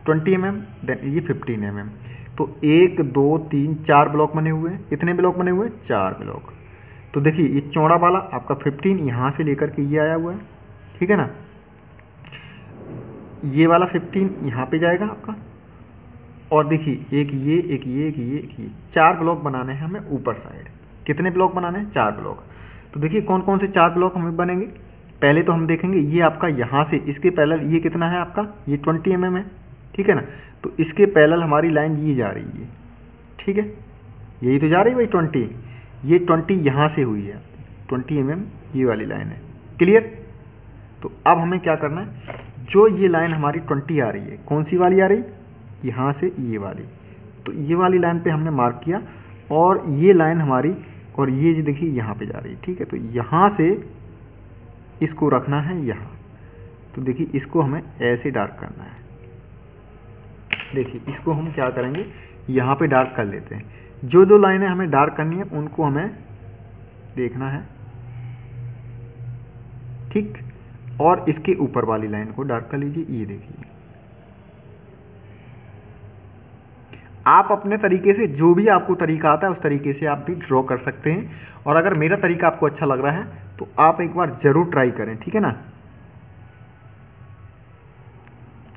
20 mm, देन ये 15 mm, तो 1 2 3 4 ब्लॉक बने हुए हैं। कितने ब्लॉक बने हुए हैं, 4 ब्लॉक। तो देखिए ये चौड़ा वाला आपका 15 यहाँ से लेकर के ये आया हुआ है, ठीक है ना। ये वाला 15 यहाँ पे जाएगा आपका, और देखिए एक ये 4 ब्लॉक बनाने हैं हमें ऊपर साइड। कितने ब्लॉक बनाने हैं, 4 ब्लॉक। तो देखिए कौन कौन से 4 ब्लॉक हमें बनेंगे। पहले तो हम देखेंगे ये आपका यहाँ से इसके पैरेलल ये कितना है आपका, ये 20 mm है, ठीक है ना। तो इसके पैरेलल हमारी लाइन ये जा रही है, ठीक है, यही तो जा रही है भाई 20, ये 20 यहाँ से हुई है 20 mm, ये वाली लाइन है, क्लियर। तो अब हमें क्या करना है, जो ये लाइन हमारी 20 आ रही है, कौन सी वाली आ रही, यहाँ से ये वाली, तो ये वाली लाइन पे हमने मार्क किया, और ये लाइन हमारी, और ये जो देखिए यहाँ पे जा रही है, ठीक है। तो यहाँ से इसको रखना है यहाँ, तो देखिए इसको हमें ऐसे डार्क करना है। देखिए इसको हम क्या करेंगे, यहाँ पे डार्क कर लेते हैं। जो लाइनें हमें डार्क करनी है उनको हमें देखना है, ठीक। और इसके ऊपर वाली लाइन को डार्क कर लीजिए। ये देखिए आप अपने तरीके से, जो भी आपको तरीका आता है उस तरीके से आप भी ड्रॉ कर सकते हैं। और अगर मेरा तरीका आपको अच्छा लग रहा है तो आप एक बार ज़रूर ट्राई करें, ठीक है ना।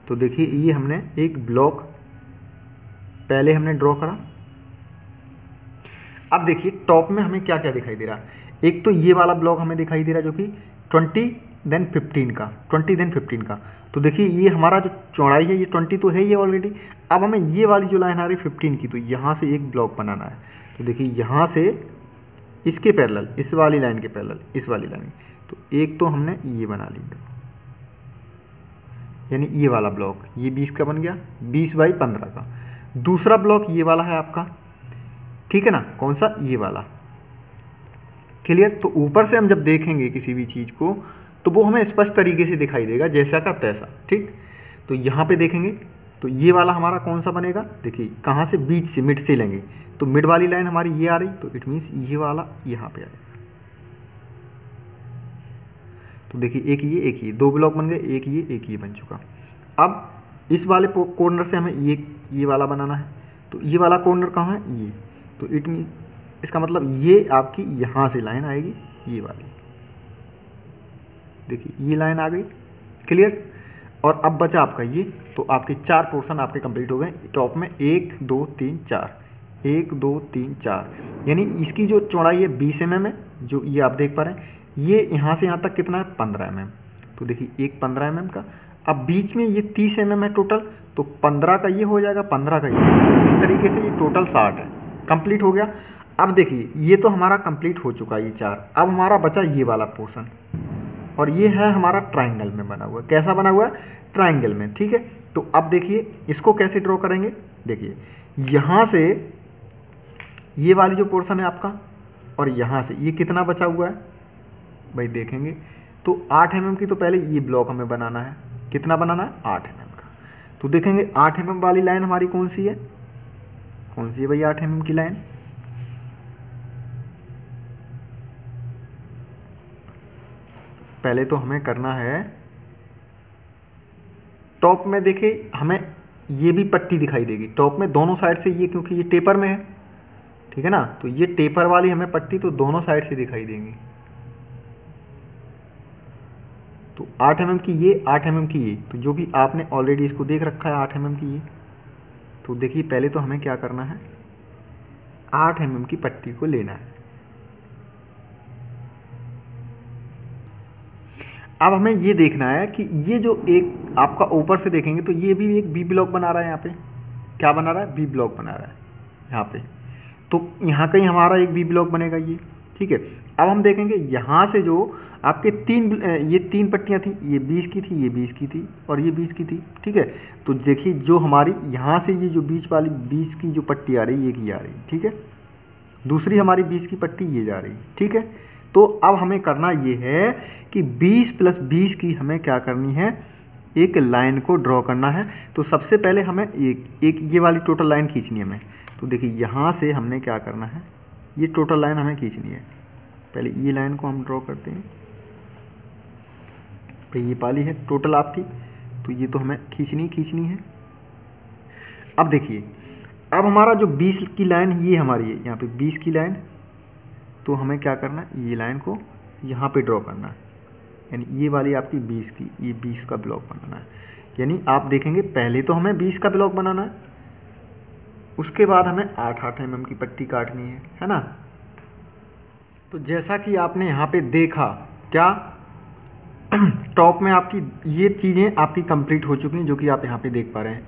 तो देखिए ये हमने एक ब्लॉक पहले हमने ड्रॉ करा। अब देखिए टॉप में हमें क्या क्या दिखाई दे रहा है। एक तो ये वाला ब्लॉक हमें दिखाई दे रहा है जो कि 20 देन 15 का, 20 देन 15 का। तो देखिए ये हमारा जो चौड़ाई है ये 20 तो है ये ऑलरेडी। अब हमें ये वाली जो लाइन आ रही है 15 की, तो यहाँ से एक ब्लॉक बनाना है। तो देखिए यहाँ से इसके पैरेलल, इस वाली लाइन के पैरेलल, इस वाली लाइन, तो एक तो हमने ये बना ली, यानी ये वाला ब्लॉक, ये 20 का बन गया, 20 बाई 15 का। दूसरा ब्लॉक ये वाला है आपका, ठीक है ना, कौन सा, ये वाला। क्लियर। तो ऊपर से हम जब देखेंगे किसी भी चीज़ को तो वो हमें स्पष्ट तरीके से दिखाई देगा, जैसा का तैसा। ठीक, तो यहाँ पे देखेंगे तो ये वाला हमारा कौन सा बनेगा, देखिए कहाँ से, बीच से, मिड से लेंगे तो मिड वाली लाइन हमारी ये आ रही, तो इट मीन्स ये वाला यहाँ पे आएगा। तो देखिए एक ये दो ब्लॉक बन गए, एक ये बन चुका। अब इस वाले कॉर्नर से हमें ये वाला बनाना है, तो ये वाला कॉर्नर कहाँ है, ये। तो इट मीन इसका मतलब ये आपकी यहाँ से लाइन आएगी, ये वाली, देखिए ये लाइन आ गई। क्लियर। और अब बचा आपका ये, तो आपके 4 पोर्शन आपके कंप्लीट हो गए टॉप में, 1 2 3 4, 1 2 3 4, यानी इसकी जो चौड़ाई है 20 mm है, जो ये आप देख पा रहे हैं। ये यहाँ से यहाँ तक कितना है, 15 mm। तो देखिए एक 15 mm का, अब बीच में ये 30 mm है टोटल, तो 15 का ये हो जाएगा, 15 का ये, इस तरीके से ये टोटल 60 है। कंप्लीट हो गया। अब देखिए ये तो हमारा कंप्लीट हो चुका है ये 4। अब हमारा बचा ये वाला पोर्शन, और ये है हमारा ट्रायंगल में बना हुआ। कैसा बना हुआ है, ट्रायंगल में। ठीक है, तो अब देखिए इसको कैसे ड्रॉ करेंगे। देखिए यहाँ से ये वाली जो पोर्शन है आपका, और यहाँ से ये कितना बचा हुआ है भाई, देखेंगे तो 8 mm की तो पहले ये ब्लॉक हमें बनाना है। कितना बनाना है, 8 mm का। तो देखेंगे 8 mm वाली लाइन हमारी कौन सी है, कौन सी है भाई 8 mm की लाइन। पहले तो हमें करना है, टॉप में देखिए हमें ये भी पट्टी दिखाई देगी टॉप में दोनों साइड से, ये क्योंकि ये टेपर में है, ठीक है ना, तो ये टेपर वाली हमें पट्टी तो दोनों साइड से दिखाई देंगी। तो 8 mm की ये, 8 mm की ये, तो जो कि आपने ऑलरेडी इसको देख रखा है 8 mm की ये। तो देखिए पहले तो हमें क्या करना है, 8 mm की पट्टी को लेना है। अब हमें ये देखना है कि ये जो एक आपका ऊपर से देखेंगे तो ये भी एक बी ब्लॉक बना रहा है। यहाँ पे क्या बना रहा है, बी ब्लॉक बना रहा है यहाँ पे। तो यहाँ कहीं हमारा एक बी ब्लॉक बनेगा ये, ठीक है। अब हम देखेंगे यहाँ से जो आपके ये तीन पट्टियाँ थी, ये 20 की थी, ये 20 की थी और ये 20 की थी, ठीक है। तो देखिए जो हमारी यहाँ से ये जो बीच वाली 20 की जो पट्टी आ रही है, ये की आ रही है, ठीक है। दूसरी हमारी 20 की पट्टी ये जा रही है, ठीक है। तो अब हमें करना ये है कि 20 + 20 की हमें क्या करनी है, एक लाइन को ड्रॉ करना है। तो सबसे पहले हमें एक ये वाली टोटल लाइन खींचनी है हमें। तो देखिए यहाँ से हमने क्या करना है, ये टोटल लाइन हमें खींचनी है। पहले ये लाइन को हम ड्रॉ करते हैं भाई, ये पाली है टोटल आपकी, तो ये तो हमें खींचनी है। अब देखिए अब हमारा जो 20 की लाइन ये हमारी है, यहाँ पे 20 की लाइन, तो हमें क्या करना है, ये लाइन को यहाँ पे ड्रॉ करना है, यानी ये वाली आपकी 20 की, ये 20 का ब्लॉक बनाना है। यानी आप देखेंगे पहले तो हमें 20 का ब्लॉक बनाना है, उसके बाद हमें 8-8 mm की पट्टी काटनी है ना। तो जैसा कि आपने यहाँ पे देखा, क्या टॉप में आपकी ये चीज़ें आपकी कंप्लीट हो चुकी हैं, जो कि आप यहाँ पे देख पा रहे हैं।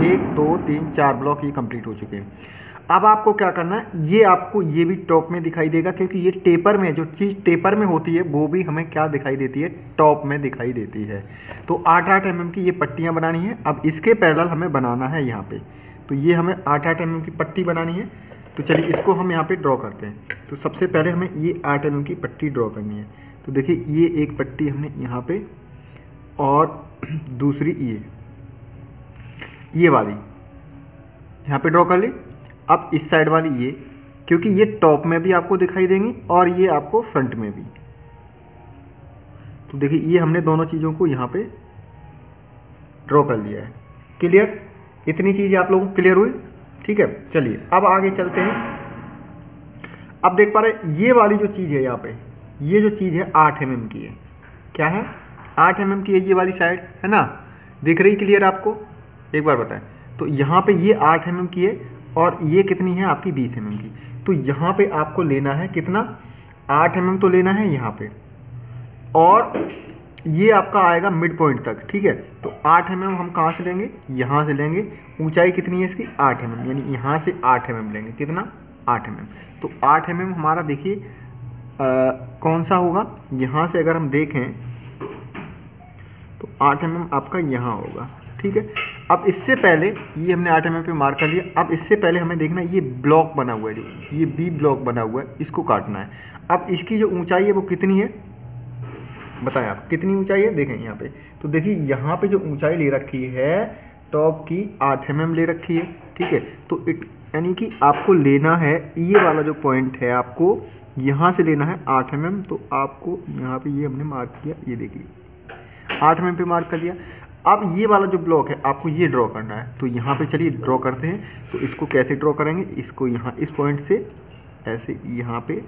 1 2 3 4 ब्लॉक ये कंप्लीट हो चुके हैं। अब आपको क्या करना है, ये आपको ये भी टॉप में दिखाई देगा, क्योंकि ये टेपर में, जो चीज़ टेपर में होती है वो भी हमें क्या दिखाई देती है, टॉप में दिखाई देती है। तो 8-8 mm की ये पट्टियाँ बनानी है। अब इसके पैरेलल हमें बनाना है यहाँ पे, तो ये हमें 8-8 mm की पट्टी बनानी है। तो चलिए इसको हम यहाँ पे ड्रॉ करते हैं। तो सबसे पहले हमें ये 8 mm की पट्टी ड्रॉ करनी है। तो देखिए ये एक पट्टी हमने यहाँ पे, और दूसरी ये वाली यहाँ पे ड्रॉ कर ली। अब इस साइड वाली ये, क्योंकि ये टॉप में भी आपको दिखाई देंगी और ये आपको फ्रंट में भी। तो देखिए ये हमने दोनों चीज़ों को यहाँ पे ड्रॉ कर लिया है। क्लियर, इतनी चीज़ें आप लोगों को क्लियर हुई, ठीक है। चलिए अब आगे चलते हैं। अब देख पा रहे हैं ये वाली जो चीज़ है यहाँ पे, ये जो चीज़ है 8 mm की है। क्या है, 8 mm की है ये वाली साइड, है ना, दिख रही क्लियर आपको, एक बार बताएं। तो यहाँ पे ये 8 mm की है और ये कितनी है आपकी 20 mm की। तो यहाँ पे आपको लेना है कितना, 8 mm तो लेना है यहाँ पे, और ये आपका आएगा मिड पॉइंट तक, ठीक है। तो 8 mm हम कहाँ से लेंगे, यहाँ से लेंगे। ऊंचाई कितनी है इसकी, 8 mm, यानी यहाँ से 8 mm लेंगे। कितना, 8 mm। तो 8 mm हमारा देखिए कौन सा होगा, यहाँ से अगर हम देखें तो 8 mm आपका यहाँ होगा, ठीक। ठीक है। अब इससे पहले ये हमने 8 mm पे मार्क कर लिया। अब इससे पहले हमें देखना ये ब्लॉक बना हुआ है, जो ये बी ब्लॉक बना हुआ है, इसको काटना है। अब इसकी जो ऊंचाई है वो कितनी है बताएं आप, कितनी ऊंचाई है देखें यहाँ पे। तो देखिए यहाँ पे जो ऊंचाई ले रखी है टॉप की 8 mm ले रखी है, ठीक है। तो यानी कि आपको लेना है ये वाला जो पॉइंट है, आपको यहाँ से लेना है 8 mm। तो आपको यहाँ पे ये हमने मार्क किया, ये देखिए 8 mm पे मार्क कर लिया। अब ये वाला जो ब्लॉक है आपको ये ड्रॉ करना है। तो यहाँ पे चलिए ड्रॉ करते हैं। तो इसको कैसे ड्रॉ करेंगे, इसको यहाँ इस पॉइंट से ऐसे यहाँ पे,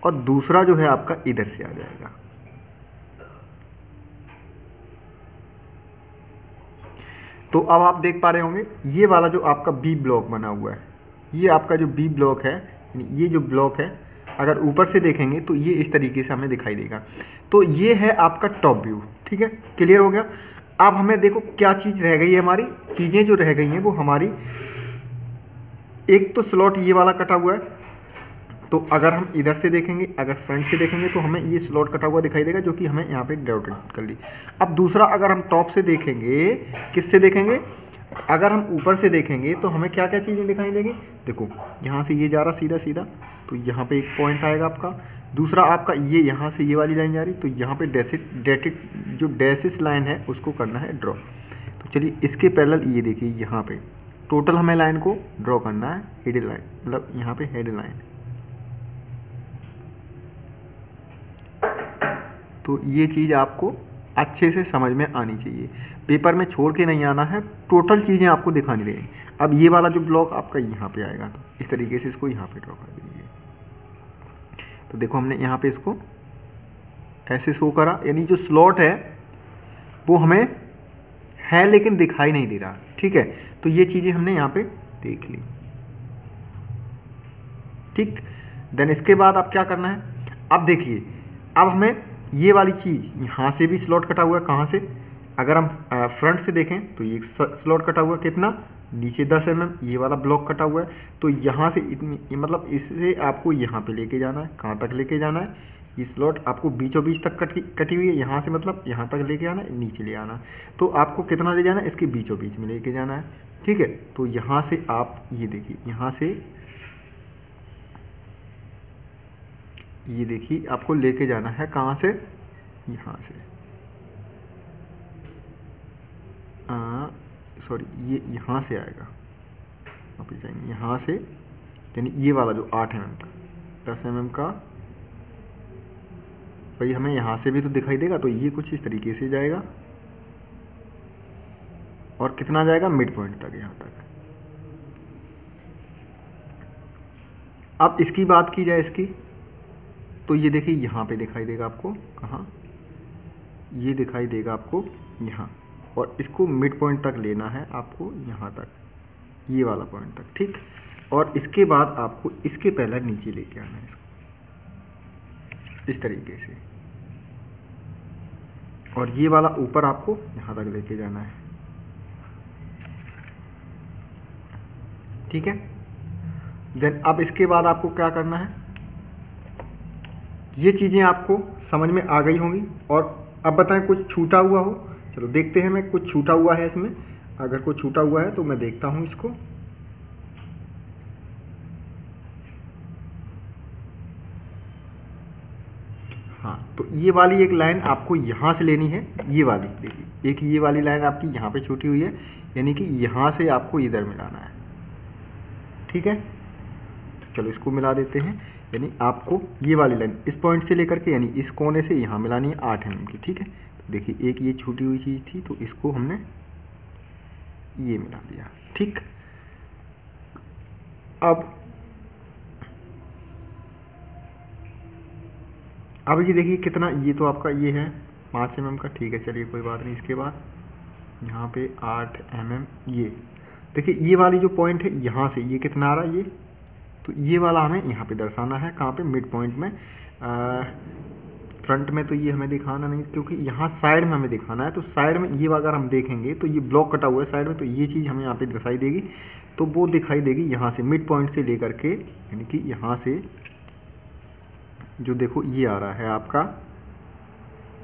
और दूसरा जो है आपका इधर से आ जाएगा। तो अब आप देख पा रहे होंगे ये वाला जो आपका बी ब्लॉक बना हुआ है, ये आपका जो बी ब्लॉक है, ये जो ब्लॉक है अगर ऊपर से देखेंगे तो ये इस तरीके से हमें दिखाई देगा। तो ये है आपका टॉप व्यू, ठीक है, क्लियर हो गया। अब हमें देखो क्या चीज़ रह गई है, हमारी चीज़ें जो रह गई हैं वो हमारी, एक तो स्लॉट ये वाला कटा हुआ है। तो अगर हम इधर से देखेंगे, अगर फ्रंट से देखेंगे तो हमें ये स्लॉट कटा हुआ दिखाई देगा, जो कि हमें यहाँ पे डॉटेड कर ली। अब दूसरा अगर हम टॉप से देखेंगे, किससे देखेंगे, अगर हम ऊपर से देखेंगे तो हमें क्या क्या चीज़ें दिखाई देंगी। देखो यहाँ से ये जा रहा सीधा सीधा, तो यहाँ पे एक पॉइंट आएगा आपका। दूसरा आपका ये यहाँ से ये वाली लाइन जा रही, तो यहाँ पे डेटेड जो डैशेस लाइन है उसको करना है ड्रॉ। तो चलिए इसके पैरेलल ये देखिए यहाँ पे टोटल हमें लाइन को ड्रॉ करना है, हेड लाइन, मतलब यहाँ पे हेड लाइन। तो ये चीज़ आपको अच्छे से समझ में आनी चाहिए, पेपर में छोड़ के नहीं आना है, टोटल चीज़ें आपको दिखानी रहेंगी। अब ये वाला जो ब्लॉक आपका यहाँ पे आएगा, तो इस तरीके से इसको यहाँ पे ड्रॉ कर दीजिए। तो देखो हमने यहाँ पे इसको ऐसे शो करा, यानी जो स्लॉट है वो हमें है लेकिन दिखाई नहीं दे रहा, ठीक है। तो ये चीज़ें हमने यहाँ पे देख ली, ठीक। देन इसके बाद अब क्या करना है, अब देखिए अब हमें ये वाली चीज़ यहाँ से भी स्लॉट कटा हुआ है, कहाँ से, अगर हम फ्रंट से देखें तो ये स्लॉट कटा हुआ है कितना, नीचे 10 mm, ये वाला ब्लॉक कटा हुआ है। तो यहाँ से इतनी, मतलब इससे आपको यहाँ पे लेके जाना है, कहाँ तक लेके जाना है, ये स्लॉट आपको बीचों बीच तक कटी हुई है, यहाँ से मतलब यहाँ तक लेके आना है, नीचे ले आना है। तो आपको कितना ले जाना है, इसके बीचों बीच में लेके जाना है, ठीक है। तो यहाँ से आप ये देखिए, यहाँ से ये देखिए आपको लेके जाना है कहाँ से, यहाँ से, सॉरी ये यहाँ से आएगा, वापस जाएंगे यहाँ से, यानी ये वाला जो 8 mm का 10 mm का, भाई हमें यहाँ से भी तो दिखाई देगा। तो ये कुछ इस तरीके से जाएगा और कितना जाएगा, मिड पॉइंट तक, यहाँ तक। अब इसकी बात की जाए इसकी, तो ये देखिए यहाँ पे दिखाई देगा आपको, कहाँ, ये दिखाई देगा आपको यहाँ, और इसको मिड पॉइंट तक लेना है आपको, यहाँ तक, ये वाला पॉइंट तक, ठीक। और इसके बाद आपको इसके पहले नीचे लेके आना है इसको इस तरीके से, और ये वाला ऊपर आपको यहाँ तक लेके जाना है, ठीक है। देन अब इसके बाद आपको क्या करना है, ये चीज़ें आपको समझ में आ गई होंगी। और अब बताएं कुछ छूटा हुआ हो, चलो देखते हैं, मैं कुछ छूटा हुआ है इसमें, अगर कुछ छूटा हुआ है तो मैं देखता हूँ इसको। हाँ, तो ये वाली एक लाइन आपको यहाँ से लेनी है, ये वाली देखिए, एक ये वाली लाइन आपकी यहाँ पे छूटी हुई है, यानी कि यहाँ से आपको इधर मिलाना है, ठीक है। तो चलो इसको मिला देते हैं, यानी आपको ये वाली लाइन इस पॉइंट से लेकर के, यानी इस कोने से यहाँ मिलानी है 8 mm की, ठीक है। तो देखिए एक ये छूटी हुई चीज़ थी, तो इसको हमने ये मिला दिया, ठीक। अब ये देखिए कितना, ये तो आपका ये है 5 mm का, ठीक है, चलिए कोई बात नहीं। इसके बाद यहाँ पे 8 mm, ये देखिए ये वाली जो पॉइंट है यहाँ से ये कितना आ रहा है, ये तो ये वाला हमें यहाँ पे दर्शाना है, कहाँ पे, मिड पॉइंट में। फ्रंट में तो ये हमें दिखाना नहीं, क्योंकि यहाँ साइड में हमें दिखाना है। तो साइड में ये अगर हम देखेंगे तो ये ब्लॉक कटा हुआ है साइड में, तो ये चीज़ हमें यहाँ पे दिखाई देगी। तो वो दिखाई देगी यहाँ से मिड पॉइंट से लेकर के, यानी कि यहाँ से जो देखो ये आ रहा है आपका,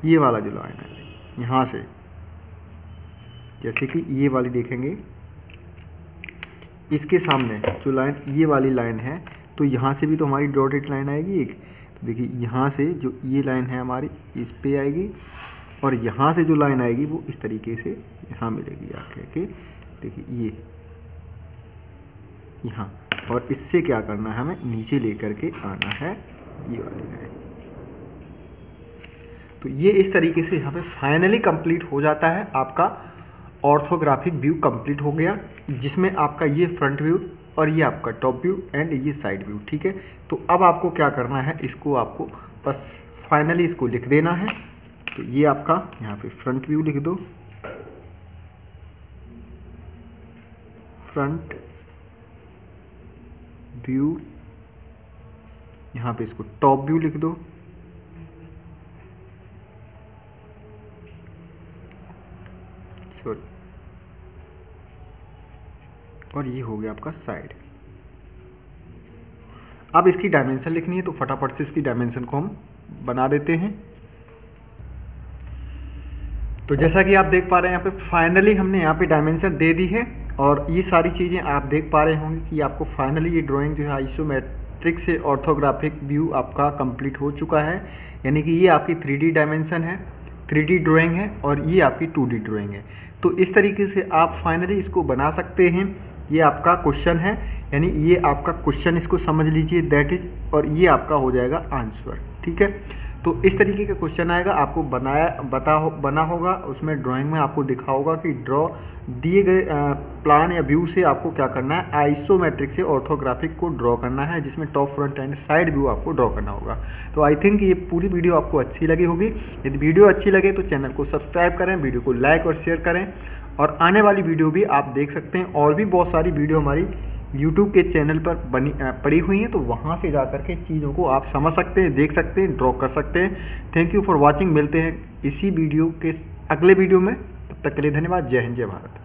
ये वाला जो लाइन है यहाँ से, जैसे कि ये वाली देखेंगे, इसके सामने जो लाइन ये वाली लाइन है, तो यहाँ से भी तो हमारी डॉटेड लाइन आएगी एक। तो देखिए यहाँ से जो ये लाइन है हमारी इस पे आएगी, और यहाँ से जो लाइन आएगी वो इस तरीके से यहाँ मिलेगी आके के। देखिए ये यहाँ, और इससे क्या करना है, हमें नीचे लेकर के आना है ये वाली लाइन। तो ये इस तरीके से यहाँ पे फाइनली कंप्लीट हो जाता है आपका ऑर्थोग्राफिक व्यू कंप्लीट हो गया, जिसमें आपका ये फ्रंट व्यू और ये आपका टॉप व्यू एंड ये साइड व्यू। ठीक है, तो अब आपको क्या करना है, इसको आपको बस फाइनली इसको लिख देना है। तो ये आपका यहाँ पे फ्रंट व्यू लिख दो, फ्रंट व्यू, यहाँ पे इसको टॉप व्यू लिख दो, सॉरी, और ये हो गया आपका साइड। अब इसकी डायमेंशन लिखनी है, तो फटाफट से इसकी डायमेंशन को हम बना देते हैं। तो जैसा कि आप देख पा रहे हैं यहाँ पे फाइनली हमने यहाँ पे डायमेंशन दे दी है, और ये सारी चीज़ें आप देख पा रहे होंगे कि आपको फाइनली ये ड्राइंग जो है आइसोमेट्रिक से ऑर्थोग्राफिक व्यू आपका कंप्लीट हो चुका है। यानी कि ये आपकी 3D डायमेंशन है, 3D ड्राइंग है, और ये आपकी 2D ड्राइंग है। तो इस तरीके से आप फाइनली इसको बना सकते हैं। ये आपका क्वेश्चन है, यानी ये आपका क्वेश्चन, इसको समझ लीजिए दैट इज, और ये आपका हो जाएगा आंसर। ठीक है, तो इस तरीके का क्वेश्चन आएगा, आपको बना होगा, उसमें ड्राइंग में आपको दिखा होगा कि ड्रॉ दिए गए प्लान या व्यू से आपको क्या करना है, आइसोमेट्रिक से ऑर्थोग्राफिक को ड्रॉ करना है, जिसमें top, front end side view आपको ड्रॉ करना होगा। तो आई थिंक ये पूरी वीडियो आपको अच्छी लगी होगी। यदि वीडियो अच्छी लगे तो चैनल को सब्सक्राइब करें, वीडियो को लाइक और शेयर करें, और आने वाली वीडियो भी आप देख सकते हैं। और भी बहुत सारी वीडियो हमारी YouTube के चैनल पर पड़ी हुई हैं, तो वहाँ से जा कर के चीज़ों को आप समझ सकते हैं, देख सकते हैं, ड्रॉ कर सकते हैं। Thank you for watching. मिलते हैं इसी वीडियो के अगले वीडियो में, तब तक के लिए धन्यवाद। जय हिंद, जय भारत।